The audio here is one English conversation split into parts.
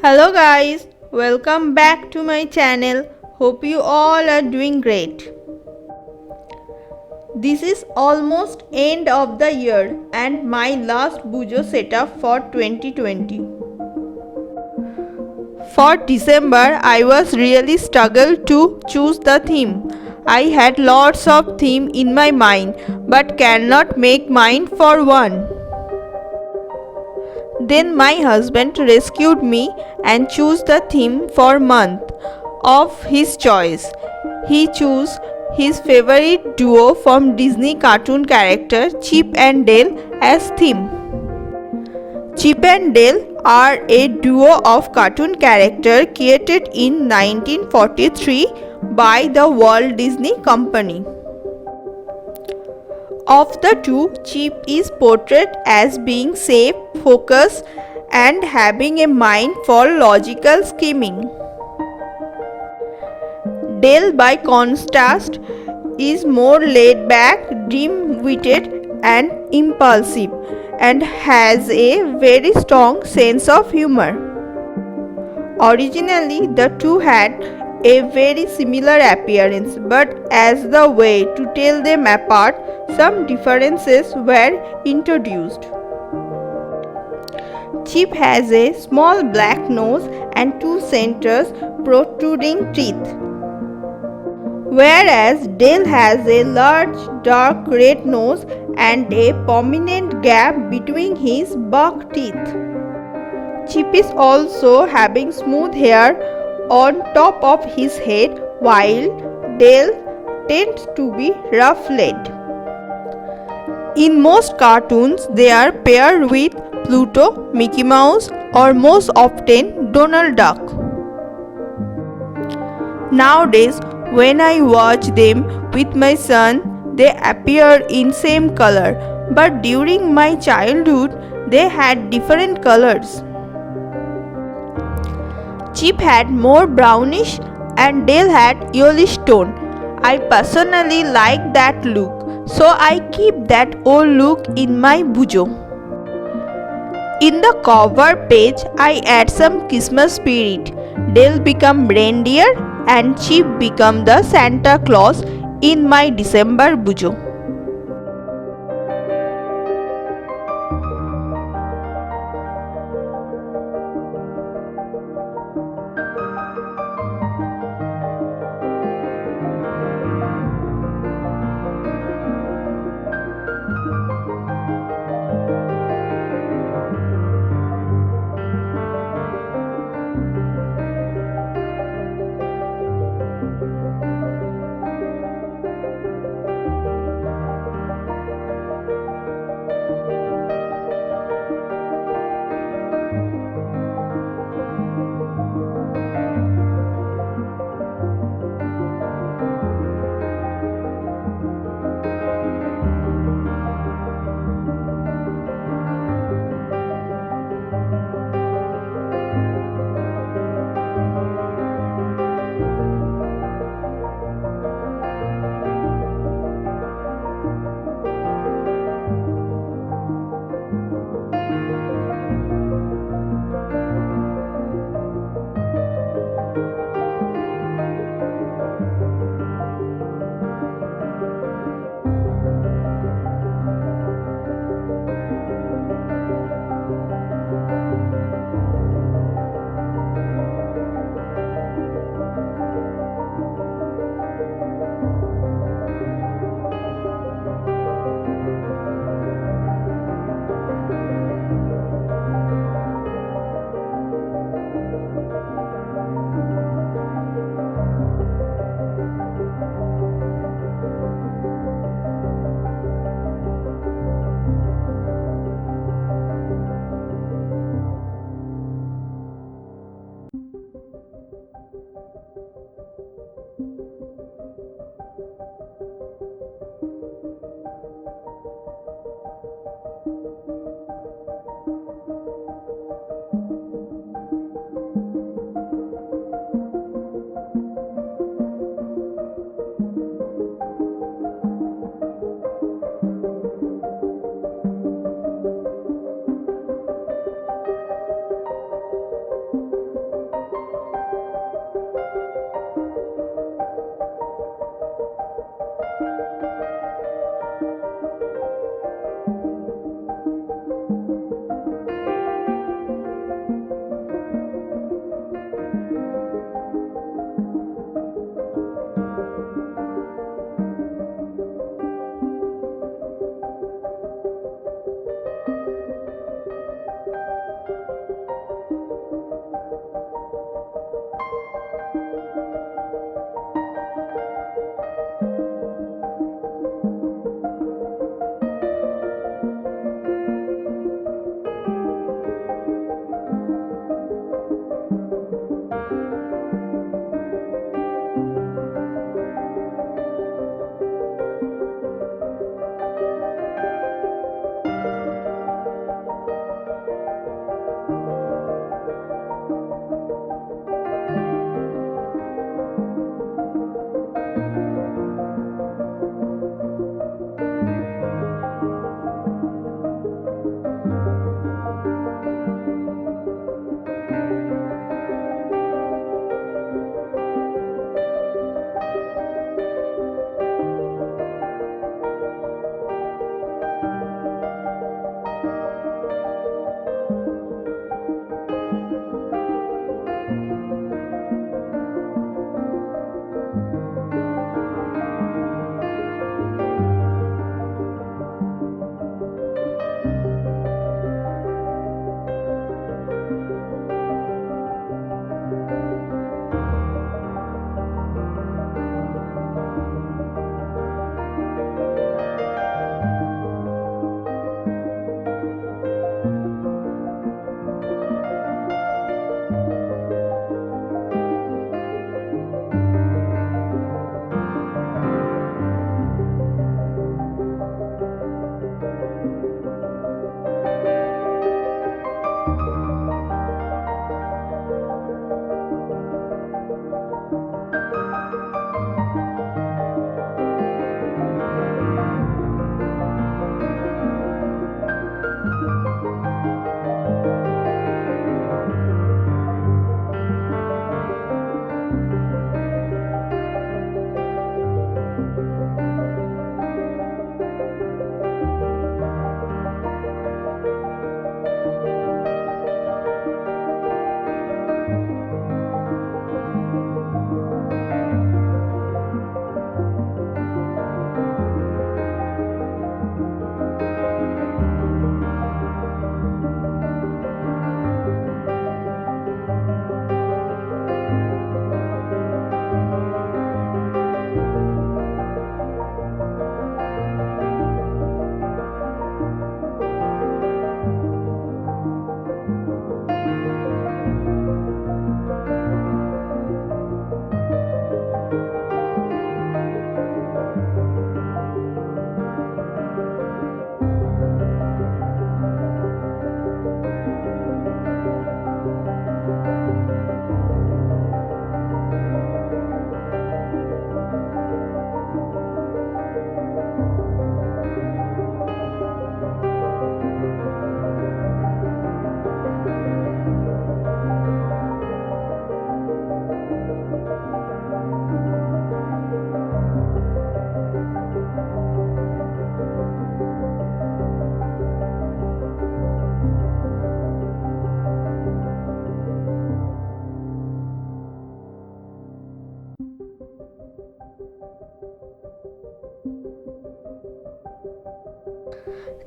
Hello guys, welcome back to my channel. Hope you all are doing great. This is almost end of the year and my last Bujo setup for 2020. For December, I was really struggled to choose the theme. I had lots of theme in my mind but cannot make mine for one. Then my husband rescued me and chose the theme for month of his choice. He chose his favorite duo from Disney cartoon character Chip and Dale as theme. Chip and Dale are a duo of cartoon characters created in 1943 by the Walt Disney Company. Of the two, Chip is portrayed as being safe, focused, and having a mind for logical scheming. Dale, by contrast, is more laid back, dim-witted, and impulsive, and has a very strong sense of humor. Originally, the two had a very similar appearance, but as the way to tell them apart, some differences were introduced. Chip has a small black nose and two centers protruding teeth, whereas Dale has a large dark red nose and a prominent gap between his buck teeth. Chip is also having smooth hair on top of his head, while Dale tends to be rough-legged. In most cartoons, they are paired with Pluto, Mickey Mouse, or most often Donald Duck. Nowadays, when I watch them with my son, they appear in same color, but during my childhood, they had different colors. Chip had more brownish and Dale had yellowish tone. I personally like that look, so I keep that old look in my Bujo. In the cover page, I add some Christmas spirit. Dale become reindeer and Chip become the Santa Claus in my December Bujo.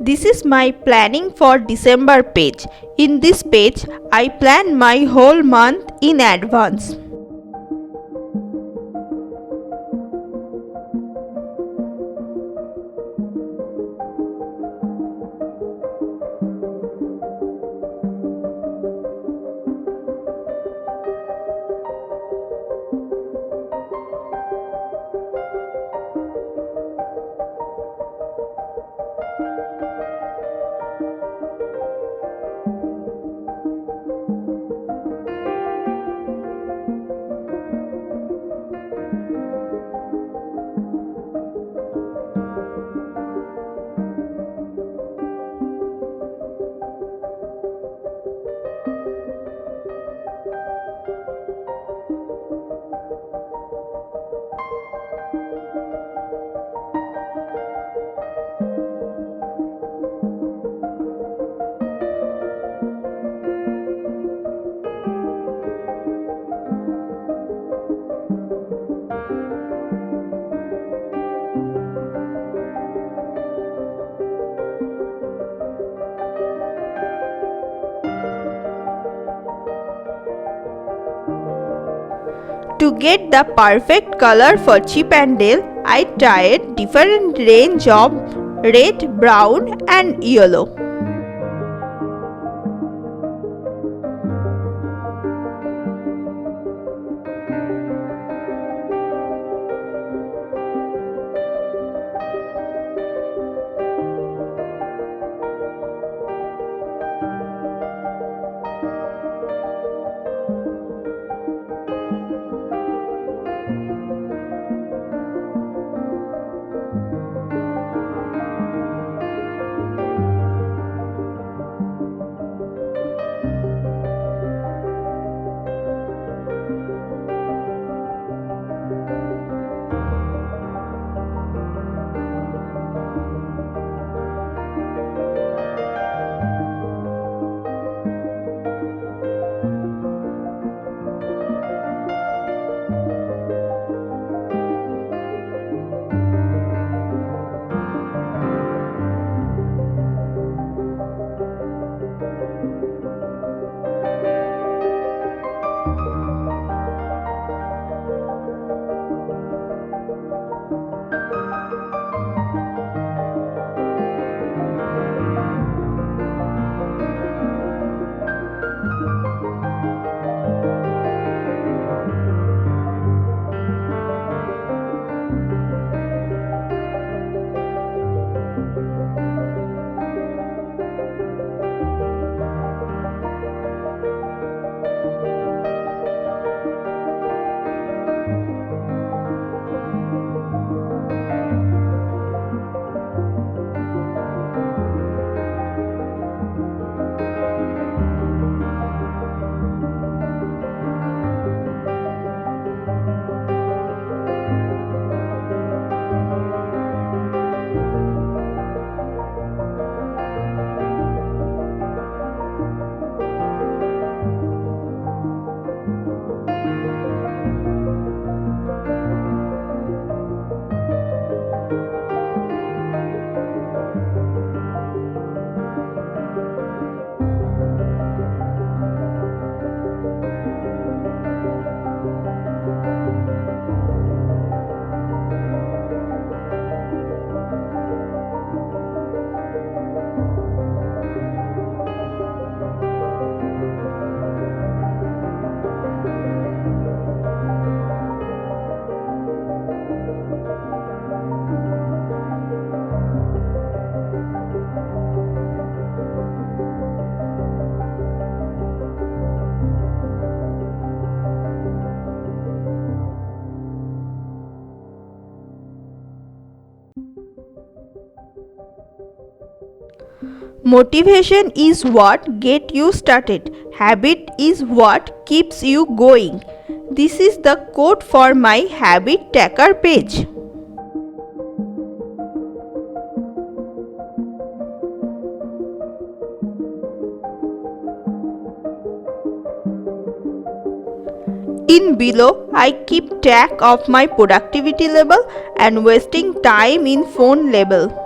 This is my planning for December page. In this page, I plan my whole month in advance. To get the perfect color for Chip and Dale, I tried different range of red, brown and yellow. Motivation is what gets you started. Habit is what keeps you going. This is the quote for my habit tracker page. In below, I keep track of my productivity level and wasting time in phone level.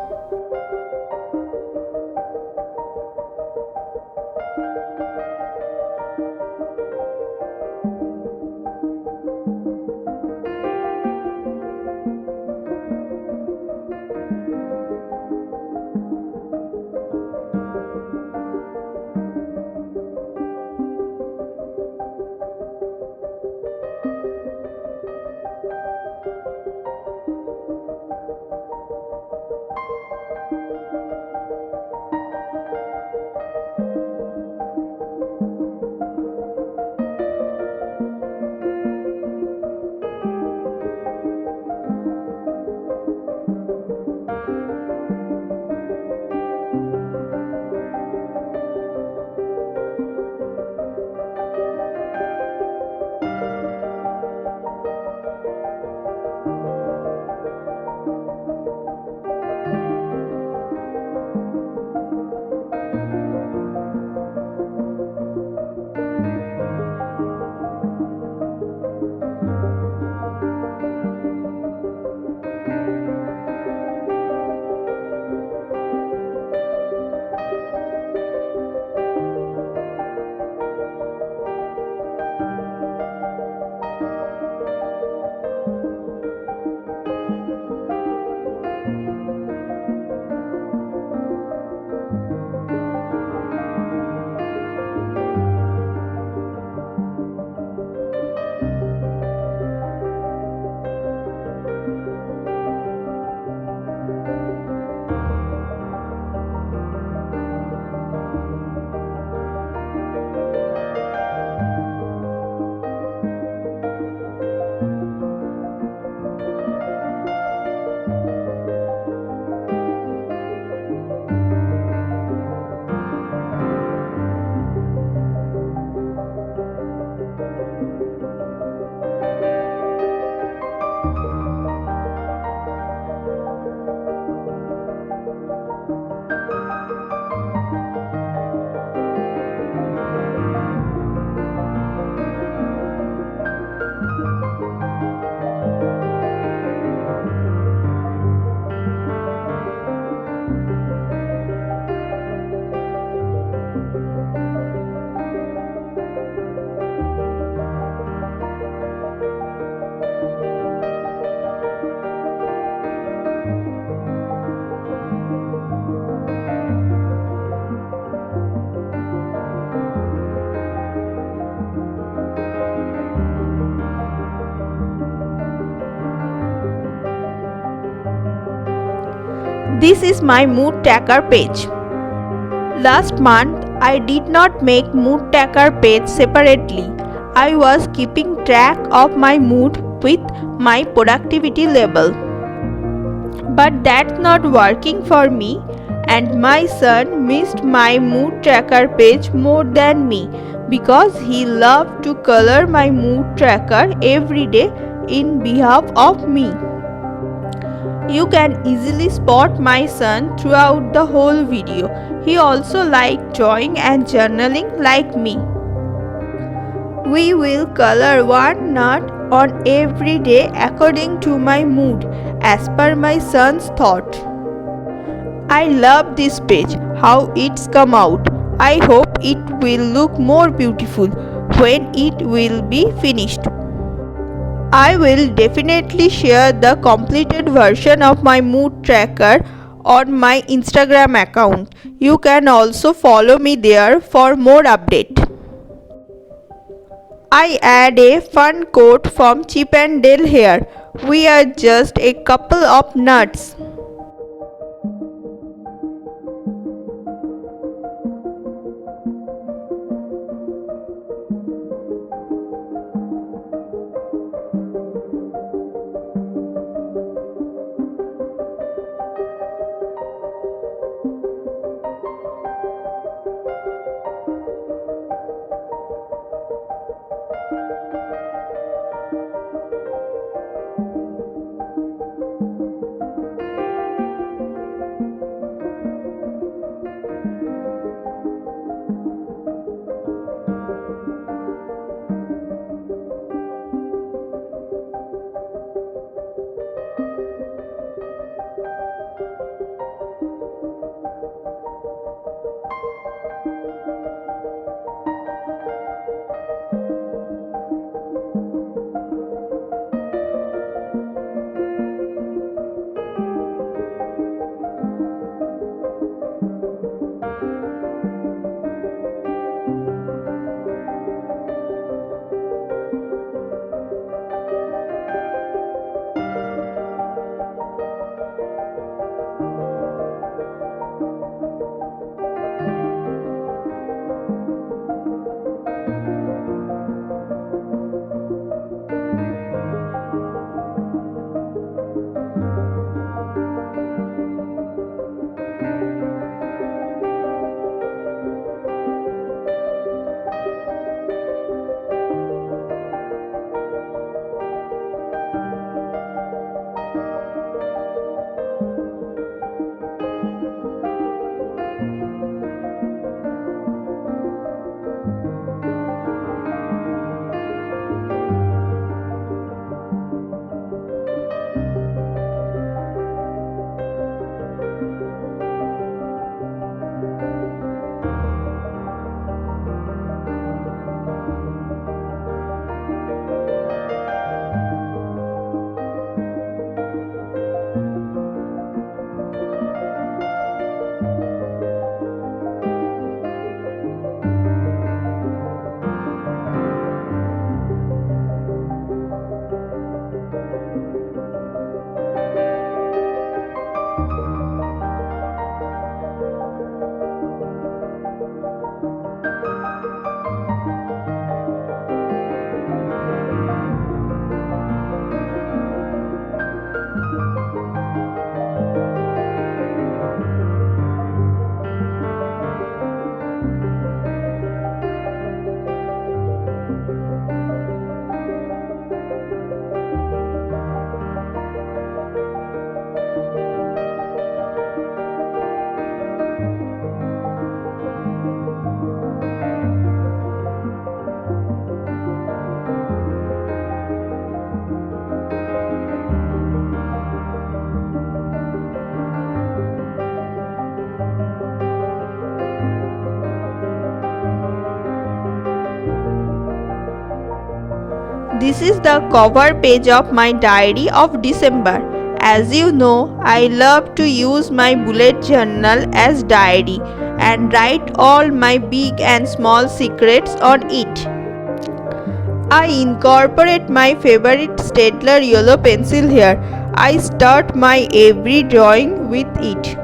This is my mood tracker page. Last month, I did not make mood tracker page separately. I was keeping track of my mood with my productivity level. But that's not working for me, and my son missed my mood tracker page more than me because he loved to color my mood tracker every day in behalf of me. You can easily spot my son throughout the whole video. He also liked drawing and journaling like me. We will color one nut on every day according to my mood as per my son's thought. I love this page, how it's come out. I hope it will look more beautiful when it will be finished. I will definitely share the completed version of my mood tracker on my Instagram account. You can also follow me there for more update. I add a fun quote from Chip and Dale here. We are just a couple of nuts. This is the cover page of my diary of December. As you know, I love to use my bullet journal as diary and write all my big and small secrets on it. I incorporate my favorite Staedtler yellow pencil here. I start my every drawing with it.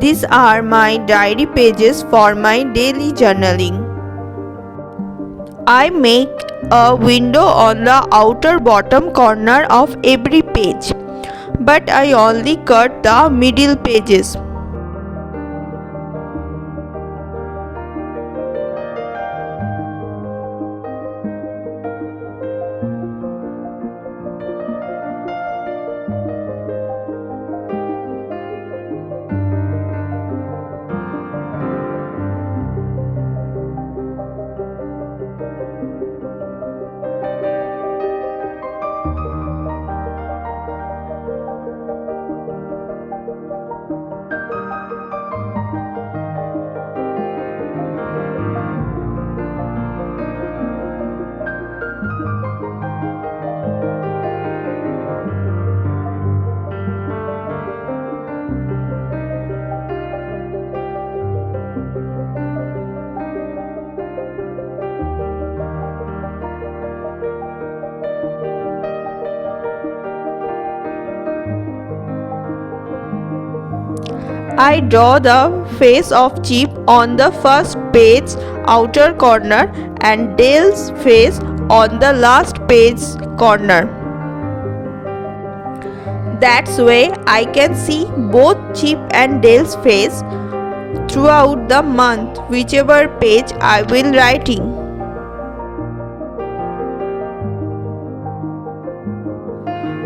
These are my diary pages for my daily journaling. I make a window on the outer bottom corner of every page, but I only cut the middle pages. I draw the face of Chip on the first page outer corner and Dale's face on the last page corner. That's way I can see both Chip and Dale's face throughout the month, whichever page I will writing.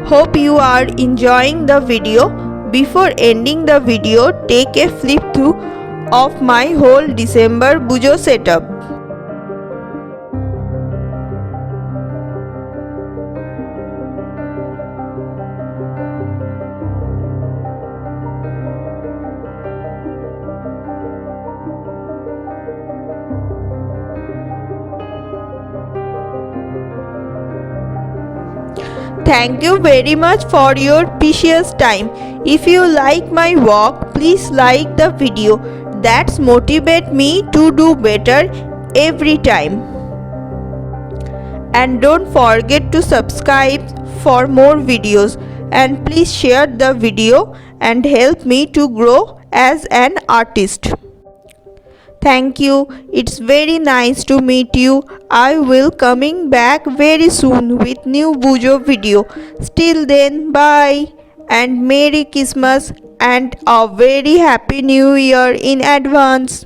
Hope you are enjoying the video. Before ending the video, take a flip through of my whole December Pujo setup. Thank you very much for your precious time. If you like my work, please like the video. That's motivate me to do better every time. And don't forget to subscribe for more videos, and please share the video and help me to grow as an artist. Thank you. It's very nice to meet you. I will coming back very soon with new Bujo video. Till then, bye and Merry Christmas and a very happy new year in advance.